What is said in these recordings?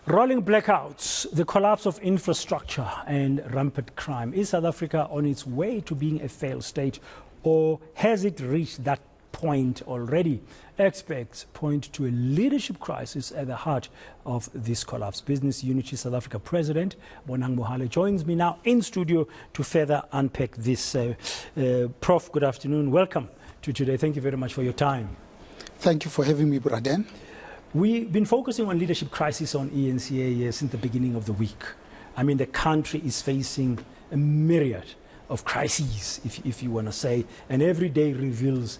Rolling blackouts, the collapse of infrastructure and rampant crime. Is South Africa on its way to being a failed state, or has it reached that point already? Experts point to a leadership crisis at the heart of this collapse. Business Unity South Africa President Bonang Mohale joins me now in studio to further unpack this. Prof, good afternoon. Welcome to today. Thank you very much for your time. Thank you for having me, Braden. We've been focusing on leadership crisis on eNCA since the beginning of the week. I mean, the country is facing a myriad of crises, if you want to say, and every day reveals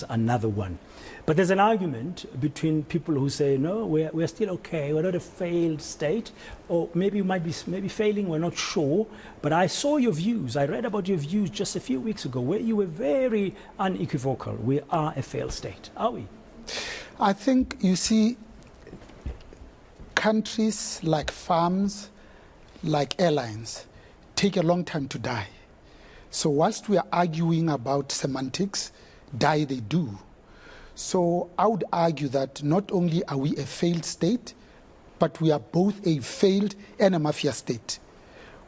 another one. But there's an argument between people who say, no, we're still okay, we're not a failed state, or maybe we might be failing, we're not sure. But I saw your views, I read about your views just a few weeks ago, where you were very unequivocal. We are a failed state, are we? I think, you see, countries like farms, like airlines, take a long time to die. So whilst we are arguing about semantics, die they do. So I would argue that not only are we a failed state, but we are both a failed and a mafia state.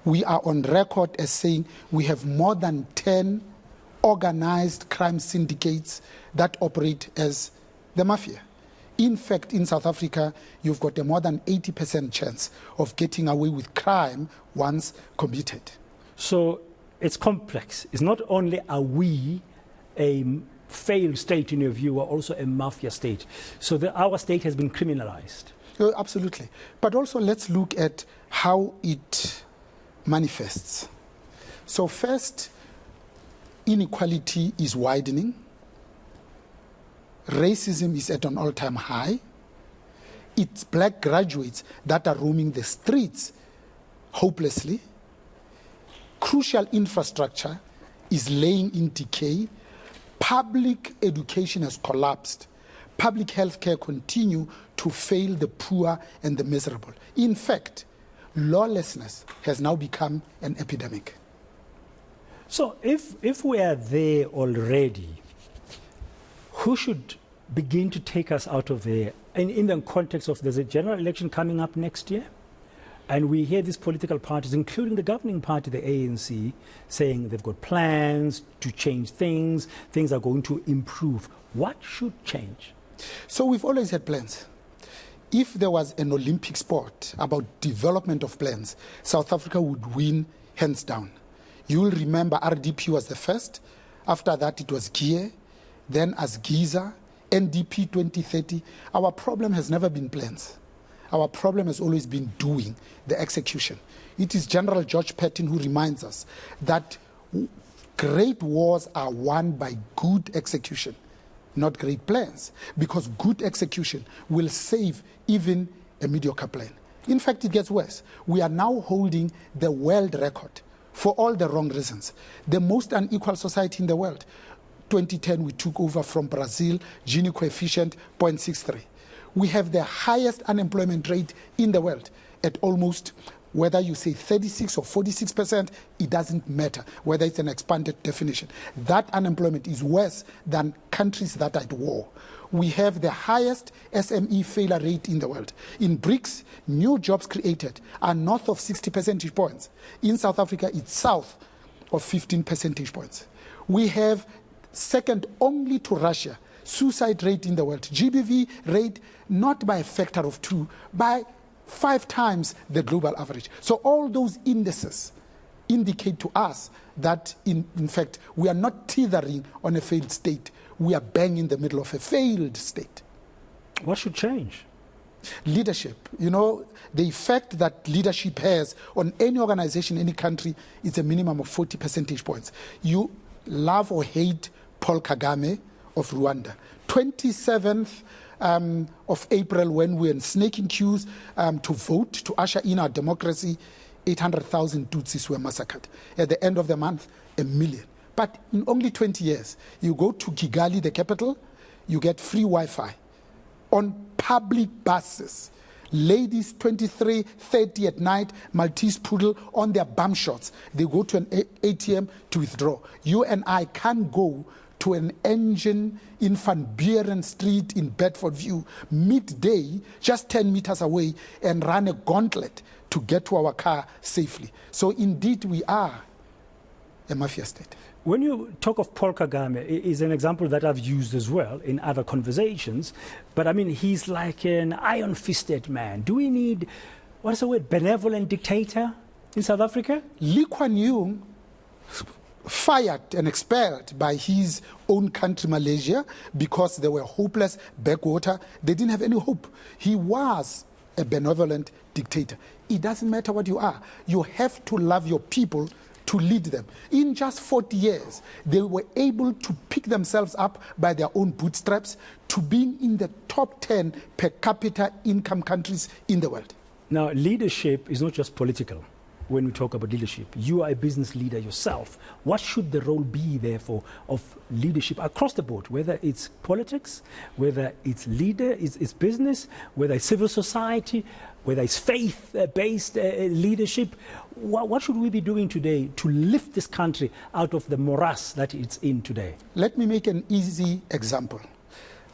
We are on record as saying we have more than 10 organized crime syndicates that operate as the mafia. In fact, in South Africa, you've got a more than 80% chance of getting away with crime once committed. So it's complex. It's not only are we a failed state in your view, we're also a mafia state. So our state has been criminalized. Absolutely. But also let's look at how it manifests. So first, inequality is widening. Racism is at an all-time high. It's black graduates that are roaming the streets hopelessly. Crucial infrastructure is laying in decay. Public education has collapsed. Public health care continue to fail the poor and the miserable. In fact, lawlessness has now become an epidemic. So if we are there already, who should begin to take us out of there? And in the context of there's a general election coming up next year, and we hear these political parties, including the governing party, the ANC, saying they've got plans to change things are going to improve. What should change? So we've always had plans. If there was an Olympic sport about development of plans, South Africa would win hands down. You'll remember RDP was the first. After that, it was GIE. Then as Giza, NDP 2030, our problem has never been plans. Our problem has always been doing, the execution. It is General George Patton who reminds us that great wars are won by good execution, not great plans, because good execution will save even a mediocre plan. In fact, it gets worse. We are now holding the world record for all the wrong reasons. The most unequal society in the world. 2010, we took over from Brazil, Gini coefficient 0.63. We have the highest unemployment rate in the world at almost, whether you say 36 or 46%, it doesn't matter, whether it's an expanded definition. That unemployment is worse than countries that are at war. We have the highest SME failure rate in the world. In BRICS, new jobs created are north of 60 percentage points. In South Africa, it's south of 15 percentage points. We have second only to Russia, suicide rate in the world, GBV rate not by a factor of 2, by 5 times the global average. So all those indices indicate to us that, in fact, we are not teetering on a failed state. We are bang in the middle of a failed state. What should change? Leadership. You know, the effect that leadership has on any organization, any country, is a minimum of 40 percentage points. You love or hate Paul Kagame of Rwanda. 27th of April, when we were in snaking queues to vote, to usher in our democracy, 800,000 Tutsis were massacred. At the end of the month, 1 million. But in only 20 years, you go to Kigali, the capital, you get free Wi-Fi on public buses. Ladies, 23, 30 at night, Maltese poodle on their bum shots. They go to an ATM to withdraw. You and I can't go to to an engine in Van Buren Street in Bedfordview, midday, just 10 meters away, and run a gauntlet to get to our car safely. So indeed, we are a mafia state. When you talk of Paul Kagame, is an example that I've used as well in other conversations, but I mean, he's like an iron-fisted man. Do we need, what is the word, benevolent dictator in South Africa? Lee Kuan Yew, fired and expelled by his own country, Malaysia, because they were hopeless backwater. They didn't have any hope. He was a benevolent dictator. It doesn't matter what you are. You have to love your people to lead them. In just 40 years, they were able to pick themselves up by their own bootstraps to being in the top 10 per capita income countries in the world. Now, leadership is not just political. When we talk about leadership, you are a business leader yourself. What should the role be, therefore, of leadership across the board, whether it's politics, whether it's it's business, whether it's civil society, whether it's faith-based leadership? What should we be doing today to lift this country out of the morass that it's in today? Let me make an easy example.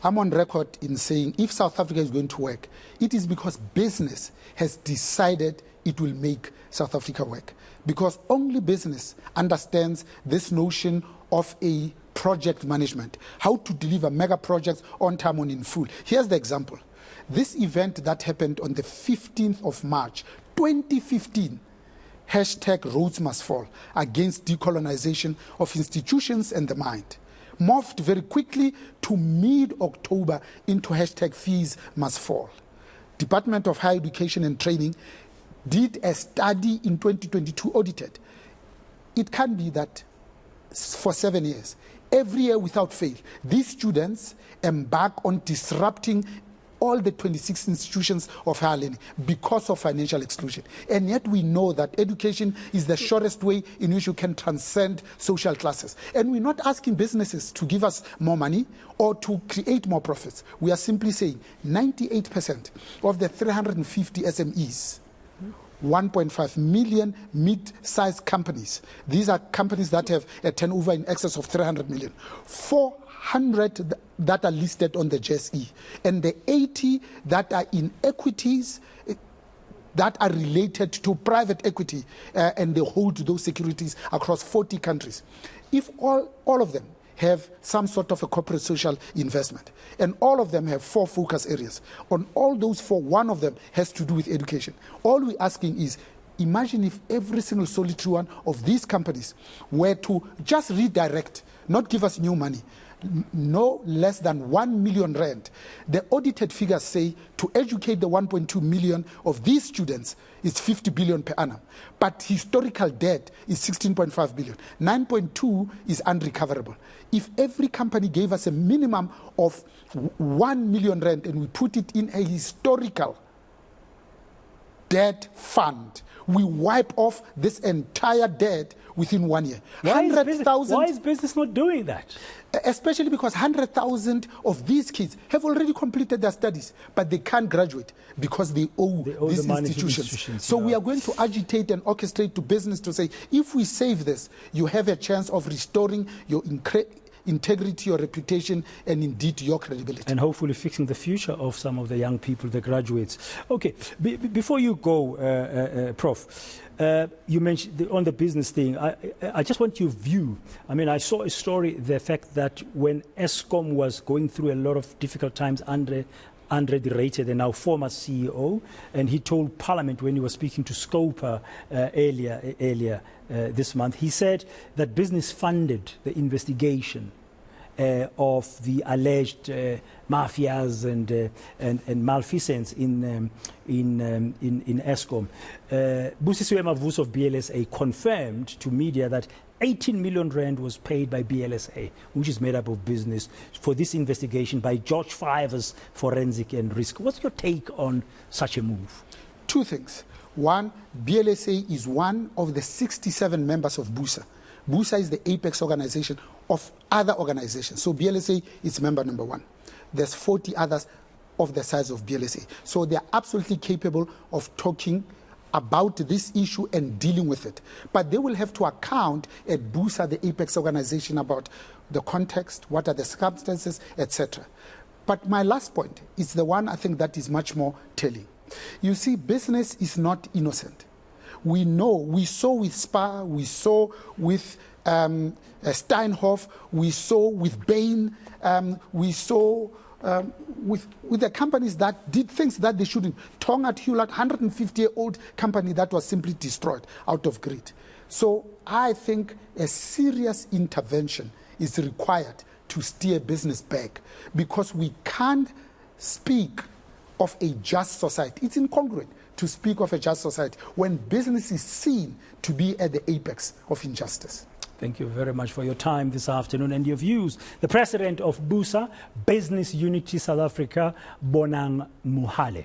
I'm on record in saying if South Africa is going to work, it is because business has decided it will make South Africa work. Because only business understands this notion of a project management, how to deliver mega projects on time and in full. Here's the example. This event that happened on the 15th of March, 2015, hashtag Rhodes Must Fall, against decolonization of institutions and the mind, morphed very quickly to mid-October into hashtag Fees Must Fall. Department of Higher Education and Training did a study in 2022, audited. It can be that for 7 years, every year without fail, these students embark on disrupting all the 26 institutions of higher learning because of financial exclusion. And yet we know that education is the surest way in which you can transcend social classes. And we're not asking businesses to give us more money or to create more profits. We are simply saying 98% of the 350 SMEs, 1.5 million mid-sized companies. These are companies that have a turnover in excess of 300 million. 400 that are listed on the JSE, and the 80 that are in equities that are related to private equity, and they hold those securities across 40 countries. If all of them have some sort of a corporate social investment, and all of them have 4 focus areas. On all those 4, one of them has to do with education. All we're asking is, imagine if every single solitary one of these companies were to just redirect, not give us new money, no less than 1 million rand. The audited figures say to educate the 1.2 million of these students is 50 billion per annum. But historical debt is 16.5 billion. 9.2 is unrecoverable. If every company gave us a minimum of 1 million rand and we put it in a historical debt fund, we wipe off this entire debt within 1 year. Why is business not doing that? Especially because 100,000 of these kids have already completed their studies, but they can't graduate because they owe these institutions. So we are going to agitate and orchestrate to business to say, if we save this, you have a chance of restoring your integrity, your reputation, and indeed your credibility. And hopefully fixing the future of some of the young people, the graduates. Okay, before you go, Prof, you mentioned on the business thing, I just want your view. I mean, I saw a story, the fact that when Eskom was going through a lot of difficult times under the rated and now former CEO, and he told Parliament when he was speaking to Scopa earlier this month, he said that business funded the investigation of the alleged mafias and malfeasance in Eskom. Busisiwe Mavuso of BLSA confirmed to media that 18 million rand was paid by BLSA, which is made up of business, for this investigation by George Fiver's Forensic and Risk. What's your take on such a move? 2 things. One, BLSA is one of the 67 members of BUSA. BUSA is the apex organization of other organizations. So BLSA is member number 1. There's 40 others of the size of BLSA. So they're absolutely capable of talking about this issue and dealing with it. But they will have to account at BUSA, the apex organization, about the context, what are the circumstances, etc. But my last point is the one I think that is much more telling. You see, business is not innocent. We know, we saw with SPAR, we saw with Steinhoff, we saw with Bain, we saw with the companies that did things that they shouldn't. Tonga Hewlett, 150-year-old company that was simply destroyed out of greed. So I think a serious intervention is required to steer business back, because we can't speak of a just society. It's incongruent to speak of a just society when business is seen to be at the apex of injustice. Thank you very much for your time this afternoon and your views. The president of BUSA, Business Unity South Africa, Bonang Mohale.